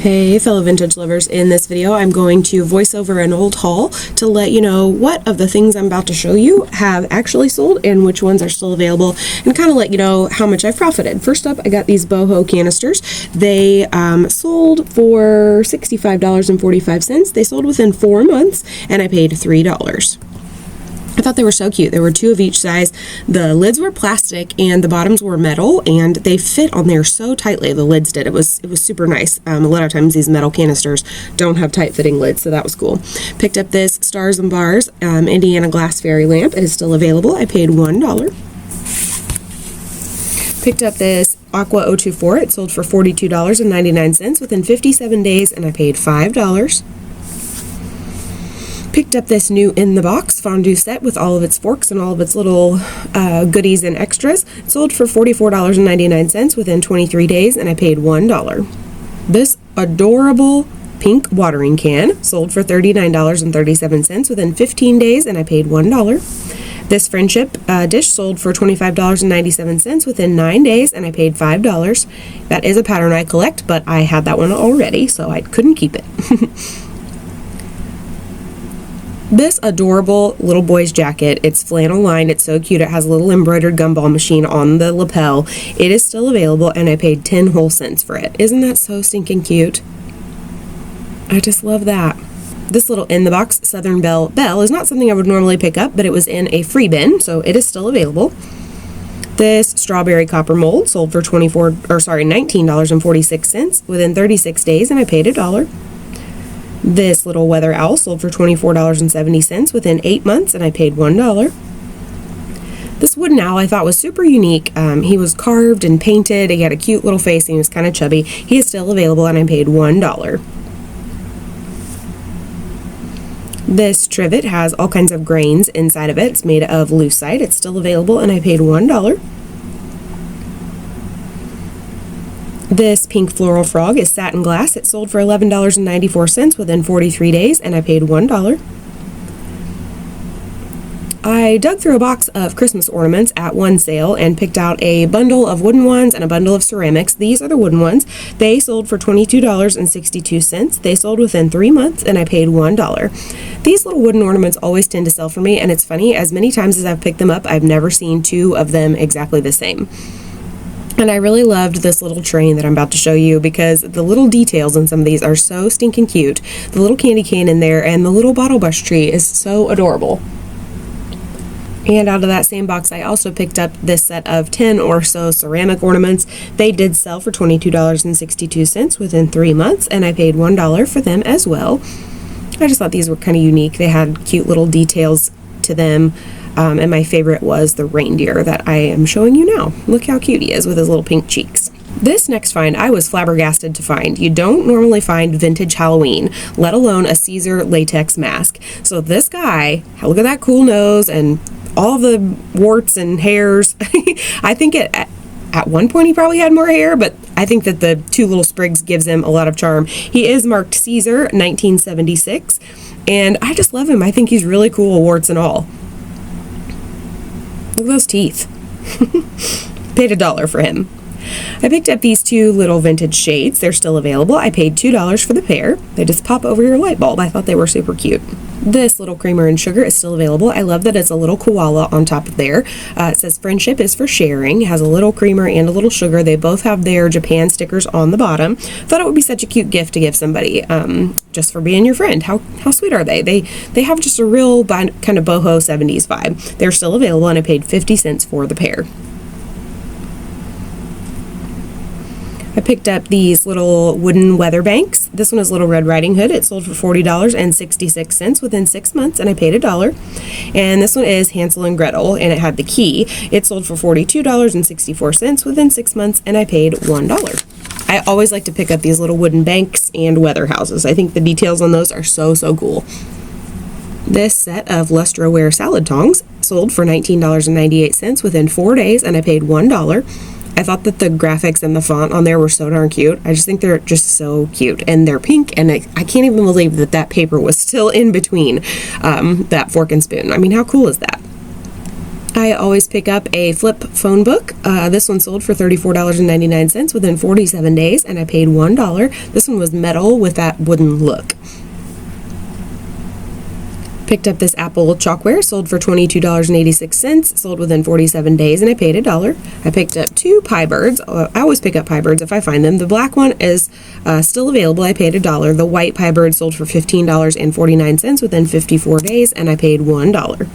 Hey fellow vintage lovers, in this video I'm going to voice over an old haul to let you know what of the things I'm about to show you have actually sold and which ones are still available, and kind of let you know how much I've profited. First up, I got these boho canisters. They sold for $65.45. They sold within 4 months and I paid $3. I thought they were so cute. There were 2 of each size. The lids were plastic and the bottoms were metal, and they fit on there so tightly. The lids did. It was super nice. A lot of times these metal canisters don't have tight fitting lids, so that was cool. Picked up this Stars and Bars Indiana glass fairy lamp. It is still available. I paid $1. Picked up this Aqua 024. It sold for $42.99 within 57 days, and I paid $5. Picked up this new In the Box fondue set with all of its forks and all of its little goodies and extras. It sold for $44.99 within 23 days, and I paid $1. This adorable pink watering can sold for $39.37 within 15 days, and I paid $1. This Friendship dish sold for $25.97 within 9 days, and I paid $5. That is a pattern I collect, but I had that one already, so I couldn't keep it. This adorable little boy's jacket, it's flannel lined, it's so cute. It has a little embroidered gumball machine on the lapel. It is still available, and I paid 10 whole cents for it. Isn't that so stinking cute? I just love that. This little In the Box Southern Belle is not something I would normally pick up, but it was in a free bin, so it is still available. This strawberry copper mold sold for $19.46 within 36 days, and I paid $1. This little weather owl sold for $24.70 within 8 months, and I paid $1. This wooden owl I thought was super unique. He was carved and painted. He had a cute little face, and he was kind of chubby. He is still available, and I paid $1. This trivet has all kinds of grains inside of it. It's made of lucite. It's still available, and I paid $1. This pink floral frog is satin glass. It sold for $11.94 within 43 days, and I paid $1. I dug through a box of Christmas ornaments at one sale and picked out a bundle of wooden ones and a bundle of ceramics. These are the wooden ones. They sold for $22.62. They sold within 3 months, and I paid $1. These little wooden ornaments always tend to sell for me, and it's funny, as many times as I've picked them up, I've never seen 2 of them exactly the same. And I really loved this little train that I'm about to show you, because the little details in some of these are so stinking cute. The little candy cane in there and the little bottle brush tree is so adorable. And out of that same box, I also picked up this set of 10 or so ceramic ornaments. They did sell for $22.62 within 3 months, and I paid $1 for them as well. I just thought these were kind of unique. They had cute little details to them. And my favorite was the reindeer that I am showing you now. Look how cute he is with his little pink cheeks. This next find I was flabbergasted to find. You don't normally find vintage Halloween, let alone a Caesar latex mask. So this guy, look at that cool nose and all the warts and hairs. I think at one point he probably had more hair, but I think that the 2 little sprigs gives him a lot of charm. He is marked Caesar 1976, and I just love him. I think he's really cool, warts and all. Look at those teeth. Paid $1 for him. I picked up these 2 little vintage shades. They're still available. I paid $2 for the pair. They just pop over your light bulb. I thought they were super cute. This little creamer and sugar is still available. I love that it's a little koala on top of there. It says Friendship is for sharing. It has a little creamer and a little sugar. They both have their Japan stickers on the bottom. Thought it would be such a cute gift to give somebody, just for being your friend. How sweet are they? They have just a real kind of boho 70s vibe. They're still available, and I paid 50 cents for the pair. I picked up these little wooden weather banks. This one is Little Red Riding Hood. It sold for $40.66 within 6 months, and I paid $1. And this one is Hansel and Gretel, and it had the key. It sold for $42.64 within 6 months, and I paid $1. I always like to pick up these little wooden banks and weather houses. I think the details on those are so cool. This set of Lustroware salad tongs sold for $19.98 within 4 days, and I paid $1. I thought that the graphics and the font on there were so darn cute. I just think they're just so cute, and they're pink, and I can't even believe that paper was still in between that fork and spoon. I mean, how cool is that? I always pick up a flip phone book. This one sold for $34.99 within 47 days, and I paid $1. This one was metal with that wooden look. Picked up this Apple chalkware, sold for $22.86, sold within 47 days, and I paid $1. I picked up two pie birds. I always pick up pie birds if I find them. The black one is still available. I paid $1. The white pie bird sold for $15.49 within 54 days, and I paid $1.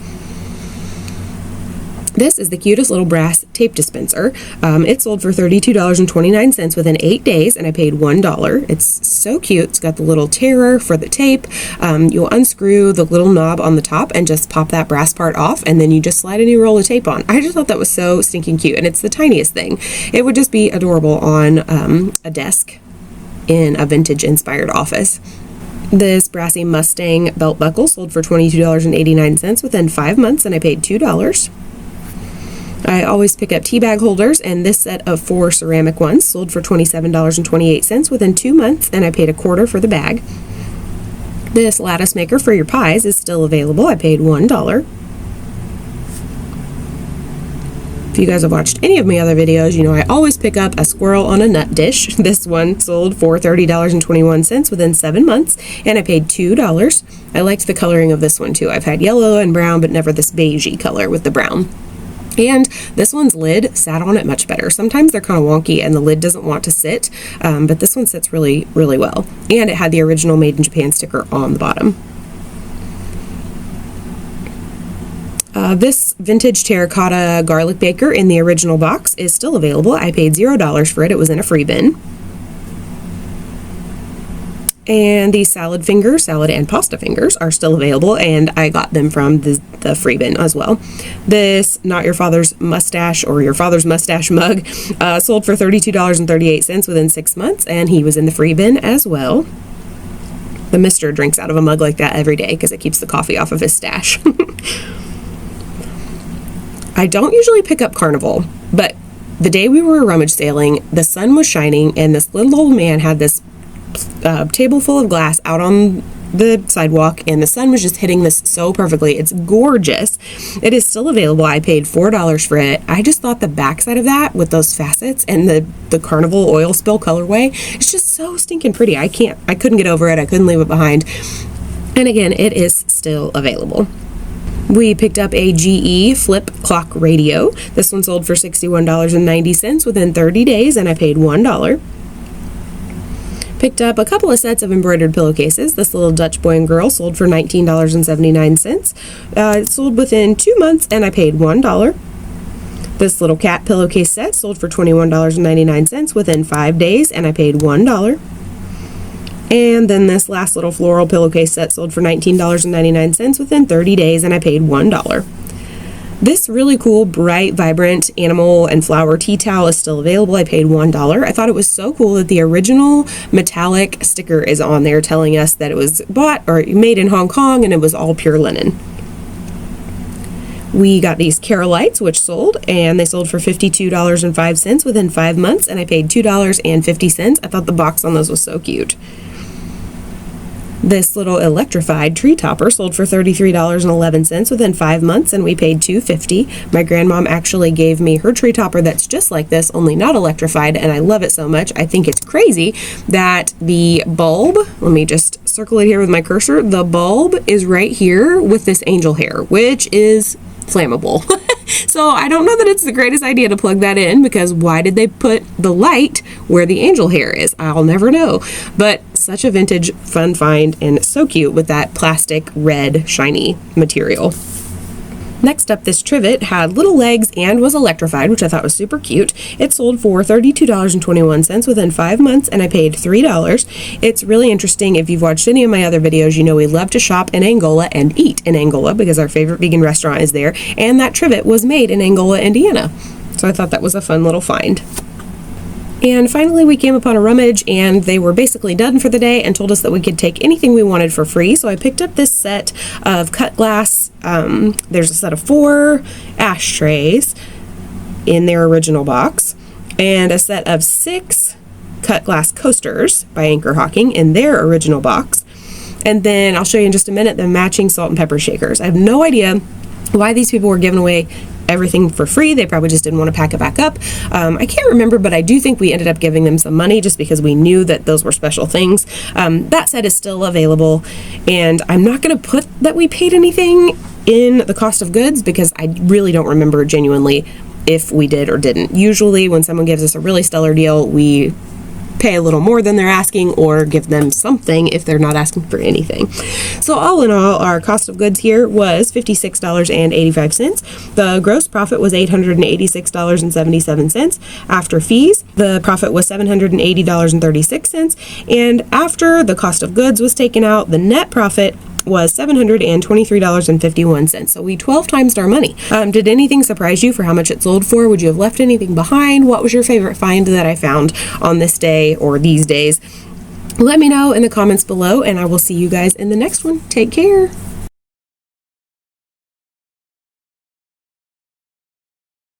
This is the cutest little brass tape dispenser. It sold for $32.29 within 8 days, and I paid $1. It's so cute. It's got the little tearer for the tape. You'll unscrew the little knob on the top and just pop that brass part off, and then you just slide a new roll of tape on. I just thought that was so stinking cute, and it's the tiniest thing. It would just be adorable on a desk in a vintage-inspired office. This brassy Mustang belt buckle sold for $22.89 within 5 months, and I paid $2. I always pick up tea bag holders, and this set of 4 ceramic ones sold for $27.28 within 2 months, and I paid $0.25 for the bag. This lattice maker for your pies is still available. I paid $1. If you guys have watched any of my other videos, you know I always pick up a squirrel on a nut dish. This one sold for $30.21 within 7 months, and I paid $2. I liked the coloring of this one too. I've had yellow and brown, but never this beigey color with the brown. And this one's lid sat on it much better. Sometimes they're kind of wonky and the lid doesn't want to sit, but this one sits really, really well. And it had the original Made in Japan sticker on the bottom. This vintage terracotta garlic baker in the original box is still available. I paid $0 for it. It was in a free bin. And these salad and pasta fingers are still available, and I got them from the free bin as well. This Not Your Father's Mustache or Your Father's Mustache mug sold for $32.38 within 6 months, and he was in the free bin as well. The mister drinks out of a mug like that every day because it keeps the coffee off of his stash. I don't usually pick up Carnival, but the day we were rummage sailing, the sun was shining, and this little old man had this table full of glass out on the sidewalk, and the sun was just hitting this so perfectly. It's gorgeous. It is still available. I paid $4 for it. I just thought the backside of that with those facets and the Carnival oil spill colorway, it's just so stinking pretty. I couldn't get over it. I couldn't leave it behind. And again, it is still available. We picked up a GE flip clock radio. This one sold for $61.90 within 30 days, and I paid $1. Picked up a couple of sets of embroidered pillowcases. This little Dutch boy and girl sold for $19.79. It sold within 2 months, and I paid $1. This little cat pillowcase set sold for $21.99 within 5 days, and I paid $1. And then this last little floral pillowcase set sold for $19.99 within 30 days, and I paid $1. This really cool, bright, vibrant animal and flower tea towel is still available. I paid $1. I thought it was so cool that the original metallic sticker is on there telling us that it was bought or made in Hong Kong and it was all pure linen. We got these Carolites, which sold, and they sold for $52.05 within 5 months, and I paid $2.50. I thought the box on those was so cute. This little electrified tree topper sold for $33.11 within 5 months, and we paid $2.50. My grandmom actually gave me her tree topper that's just like this, only not electrified, and I love it so much. I think it's crazy that the bulb, let me just circle it here with my cursor, the bulb is right here with this angel hair, which is flammable. So I don't know that it's the greatest idea to plug that in, because why did they put the light where the angel hair is? I'll never know. But such a vintage fun find, and so cute with that plastic red shiny material. Next up, this trivet had little legs and was electrified, which I thought was super cute. It sold for $32.21 within 5 months, and I paid $3. It's really interesting. If you've watched any of my other videos, you know we love to shop in Angola and eat in Angola because our favorite vegan restaurant is there, and that trivet was made in Angola, Indiana. So I thought that was a fun little find. And finally, we came upon a rummage, and they were basically done for the day and told us that we could take anything we wanted for free. So I picked up this set of cut glass. There's a set of 4 ashtrays in their original box, and a set of 6 cut glass coasters by Anchor Hawking in their original box. And then I'll show you in just a minute the matching salt and pepper shakers. I have no idea why these people were giving away everything for free. They probably just didn't want to pack it back up. I can't remember, but I do think we ended up giving them some money just because we knew that those were special things. That set is still available, and I'm not going to put that we paid anything in the cost of goods because I really don't remember genuinely if we did or didn't. Usually when someone gives us a really stellar deal, we pay a little more than they're asking or give them something if they're not asking for anything. So all in all, our cost of goods here was $56.85. The gross profit was $886.77 after fees. The profit was $780.36, and after the cost of goods was taken out, the net profit was $723.51. So we 12 times our money. Did anything surprise you for how much it sold for? Would you have left anything behind? What was your favorite find that I found on this day or these days? Let me know in the comments below, and I will see you guys in the next one. Take care.